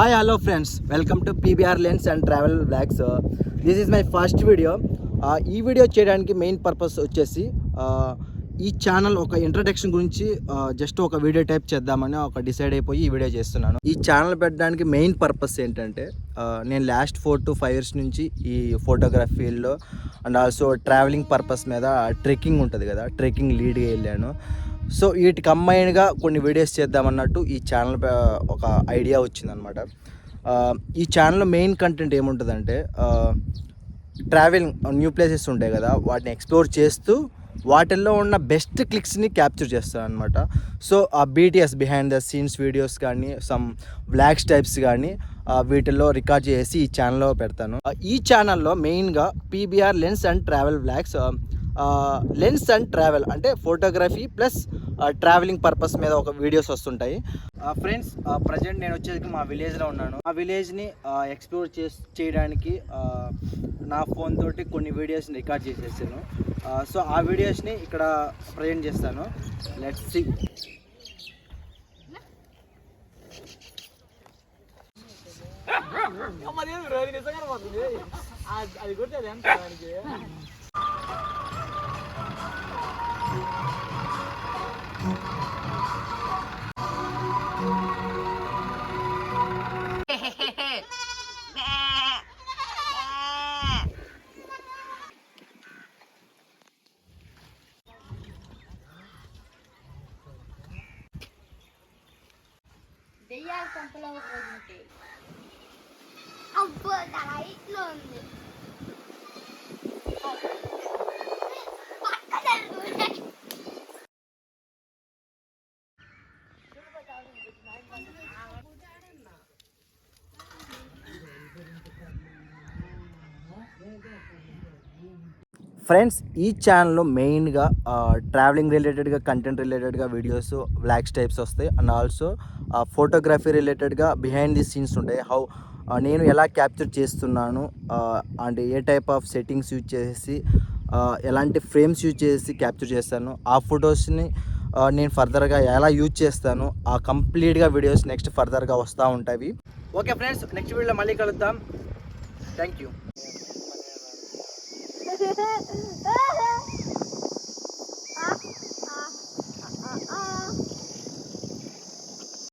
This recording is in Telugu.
Hi hello friends, welcome to PBR lens and travel blogs. This is my first video. ఈ వీడియో చేయడానికి మెయిన్ పర్పస్ వచ్చేసి ఈ ఛానల్ ఒక ఇంట్రడక్షన్ గురించి జస్ట్ ఒక వీడియో టైప్ చేద్దామని డిసైడ్ అయిపోయి ఈ వీడియో చేస్తున్నాను. ఈ ఛానల్ పెట్టడానికి మెయిన్ పర్పస్ ఏంటంటే నేను లాస్ట్ 4 to 5 years నుంచి ఈ ఫోటోగ్రఫీ ఫీల్డ్లో అండ్ ఆల్సో ట్రావెలింగ్ పర్పస్ మీద ట్రెక్కింగ్ ఉంటుంది కదా, ట్రెక్కింగ్ లీడ్గా వెళ్ళాను. సో వీటికి కంబైన్డ్గా కొన్ని వీడియోస్ చేద్దామన్నట్టు ఈ ఛానల్ ఒక ఐడియా వచ్చిందనమాట. ఈ ఛానల్లో మెయిన్ కంటెంట్ ఏముంటుందంటే ట్రావెలింగ్ న్యూ ప్లేసెస్ ఉంటాయి కదా, వాటిని ఎక్స్ప్లోర్ చేస్తూ వాటిల్లో ఉన్న బెస్ట్ క్లిక్స్ని క్యాప్చర్ చేస్తాను అనమాట. సో ఆ BTS behind the scenes videos కానీ సమ్ బ్లాగ్స్ టైప్స్ కానీ వీటిల్లో రికార్డ్ చేసి ఈ ఛానల్లో పెడతాను. ఈ ఛానల్లో మెయిన్గా PBR lens and travel blogs, lens and travel అంటే ఫోటోగ్రఫీ ప్లస్ ట్రావెలింగ్ పర్పస్ మీద ఒక వీడియోస్ వస్తుంటాయి. ఫ్రెండ్స్, ప్రజెంట్ నేను వచ్చేసి మా విలేజ్లో ఉన్నాను. ఆ విలేజ్ని ఎక్స్ప్లోర్ చేయడానికి నా ఫోన్ తోటి కొన్ని వీడియోస్ని రికార్డ్ చేసేసాను. సో ఆ వీడియోస్ని ఇక్కడ ప్రజెంట్ చేస్తాను. Let's see. అది కొట్టేది ఎంత దెయ్యాల కంపలో పోతుంటే అబ్బో లైట్లో ఉంది. ఫ్రెండ్స్, ఈ ఛానల్లో మెయిన్గా ట్రావెలింగ్ రిలేటెడ్గా, కంటెంట్ రిలేటెడ్గా వీడియోస్, బ్లాగ్స్ టైప్స్ వస్తాయి. అండ్ ఆల్సో ఫోటోగ్రఫీ రిలేటెడ్గా బిహైండ్ ది సీన్స్ ఉంటాయి. నేను ఎలా క్యాప్చర్ చేస్తున్నాను and A type of settings use చేసి ఎలాంటి ఫ్రేమ్స్ యూజ్ చేసి క్యాప్చర్ చేస్తాను, ఆ ఫొటోస్ని నేను ఫర్దర్గా ఎలా యూజ్ చేస్తాను, ఆ కంప్లీట్గా వీడియోస్ నెక్స్ట్ ఫర్దర్గా వస్తూ ఉంటాయి. ఓకే ఫ్రెండ్స్, నెక్స్ట్ వీడియోలో మళ్ళీ కలుద్దాం. Thank you. Ah.